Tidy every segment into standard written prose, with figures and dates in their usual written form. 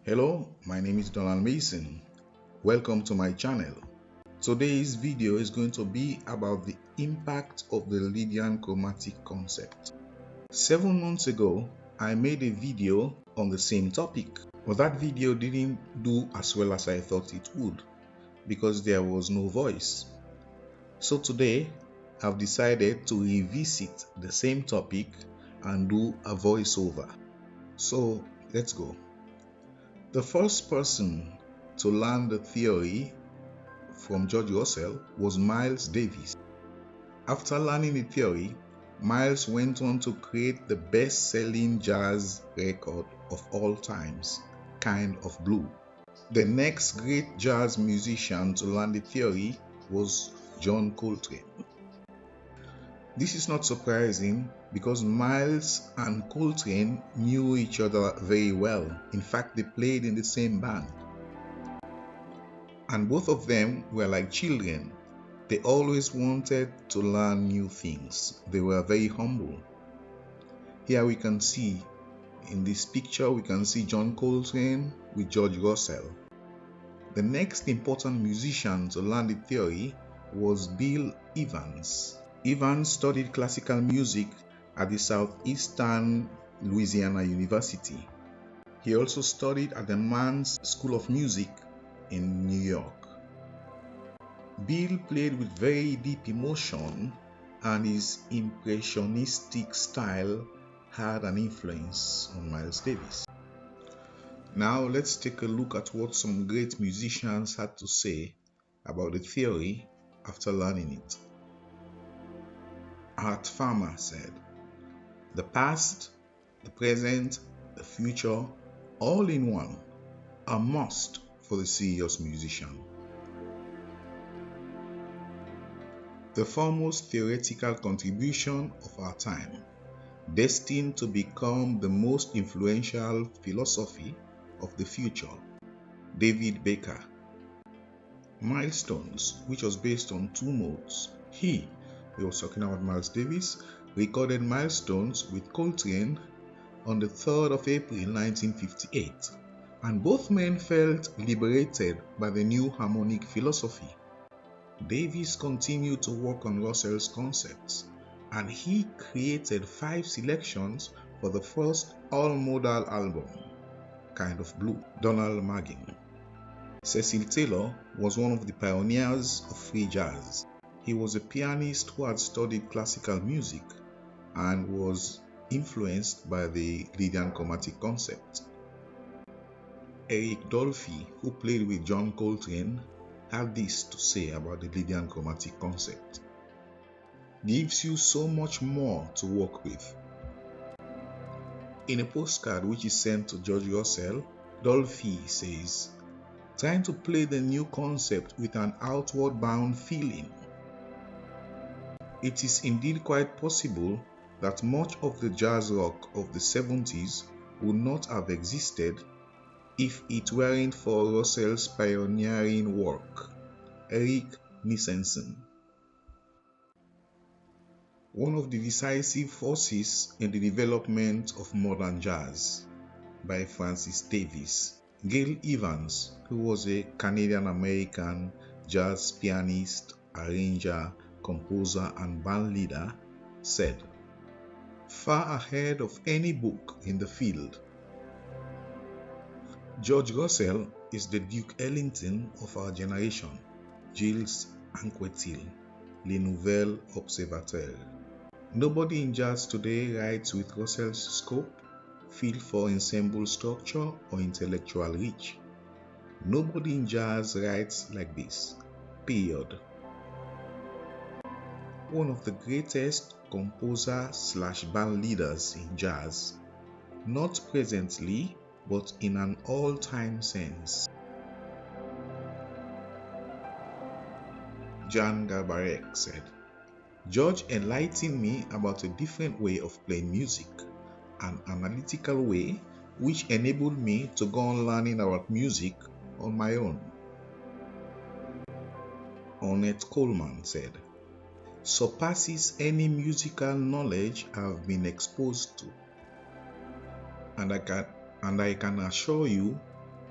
Hello, my name is Donald Mason. Welcome to my channel. Today's video is going to be about the impact of the Lydian chromatic concept. 7 months ago, I made a video on the same topic, but that video didn't do as well as I thought it would because there was no voice. So today, I've decided to revisit the same topic and do a voiceover. So let's go. The first person to learn the theory from George Russell was Miles Davis. After learning the theory, Miles went on to create the best-selling jazz record of all times, Kind of Blue. The next great jazz musician to learn the theory was John Coltrane. This is not surprising because Miles and Coltrane knew each other very well. In fact, they played in the same band. And both of them were like children. They always wanted to learn new things. They were very humble. Here we can see, in this picture, we can see John Coltrane with George Russell. The next important musician to learn the theory was Bill Evans. Evans studied classical music at the Southeastern Louisiana University. He also studied at the Man's School of Music in New York. Bill played with very deep emotion, and his impressionistic style had an influence on Miles Davis. Now let's take a look at what some great musicians had to say about the theory after learning it. Art Farmer said, "The past, the present, the future, all in one, a must for the serious musician." The foremost theoretical contribution of our time, destined to become the most influential philosophy of the future, David Baker. Milestones, which was based on 2 modes. He was talking about Miles Davis, recorded Milestones with Coltrane on the 3rd of April 1958, and both men felt liberated by the new harmonic philosophy. Davis continued to work on Russell's concepts, and he created 5 selections for the first all-modal album, Kind of Blue. Donald Magin. Cecil Taylor was one of the pioneers of free jazz. He was a pianist who had studied classical music and was influenced by the Lydian Chromatic concept. Eric Dolphy, who played with John Coltrane, had this to say about the Lydian Chromatic concept. "Gives you so much more to work with." In a postcard which is sent to George Russell, Dolphy says, "Trying to play the new concept with an outward bound feeling. It is indeed quite possible that much of the jazz rock of the 70s would not have existed if it weren't for Russell's pioneering work." Eric Nisensen. One of the decisive forces in the development of modern jazz, by Francis Davis. Gail Evans, who was a Canadian-American jazz pianist, arranger, composer, and band leader, said, "Far ahead of any book in the field, George Russell is the Duke Ellington of our generation." Gilles Anquetil, Les Nouvelles Observateurs. Nobody in jazz today writes with Russell's scope, feel for ensemble structure, or intellectual reach. Nobody in jazz writes like this, period. One of the greatest composer/band leaders in jazz, not presently, but in an all-time sense. Jan Garbarek said, "George enlightened me about a different way of playing music, an analytical way which enabled me to go on learning about music on my own." Ornette Coleman said, "Surpasses any musical knowledge I've been exposed to. And I can assure you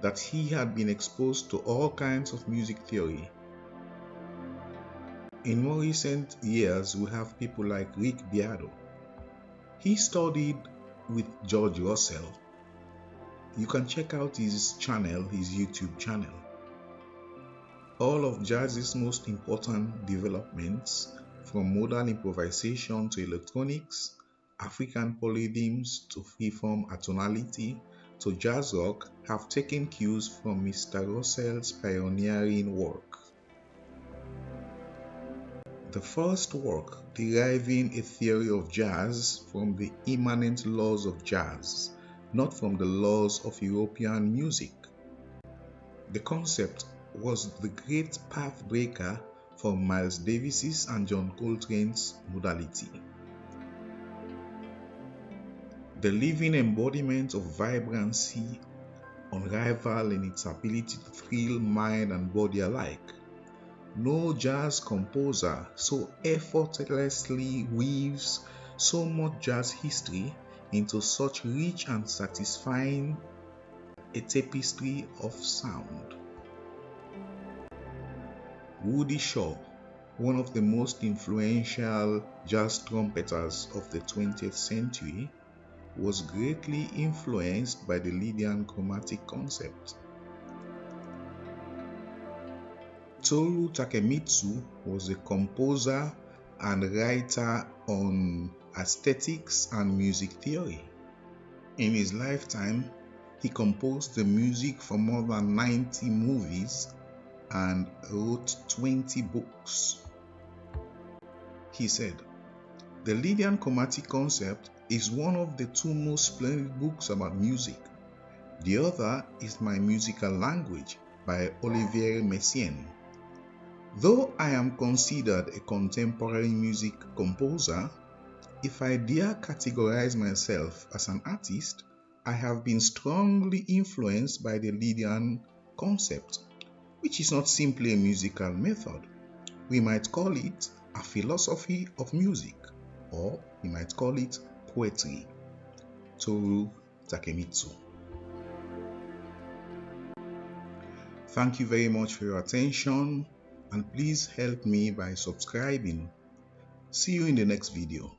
that he had been exposed to all kinds of music theory. In more recent years, we have people like Beardo. He studied with George Russell. You can check out his channel, his YouTube channel. All of jazz's most important developments, from modal improvisation to electronics, African polyrhythms to freeform atonality to jazz rock, have taken cues from Mr. Russell's pioneering work. The first work deriving a theory of jazz from the immanent laws of jazz, not from the laws of European music. The concept was the great path breaker for Miles Davis's and John Coltrane's modality. The living embodiment of vibrancy, unrivaled in its ability to thrill mind and body alike. No jazz composer so effortlessly weaves so much jazz history into such rich and satisfying a tapestry of sound. Woody Shaw, one of the most influential jazz trumpeters of the 20th century, was greatly influenced by the Lydian Chromatic concept. Toru Takemitsu was a composer and writer on aesthetics and music theory. In his lifetime, he composed the music for more than 90 movies and wrote 20 books. He said, "The Lydian Chromatic concept is one of the two most splendid books about music. The other is My Musical Language by Olivier Messiaen. Though I am considered a contemporary music composer, if I dare categorize myself as an artist, I have been strongly influenced by the Lydian concept, which is not simply a musical method. We might call it a philosophy of music, or we might call it poetry." Toru Takemitsu. Thank you very much for your attention, and please help me by subscribing. See you in the next video.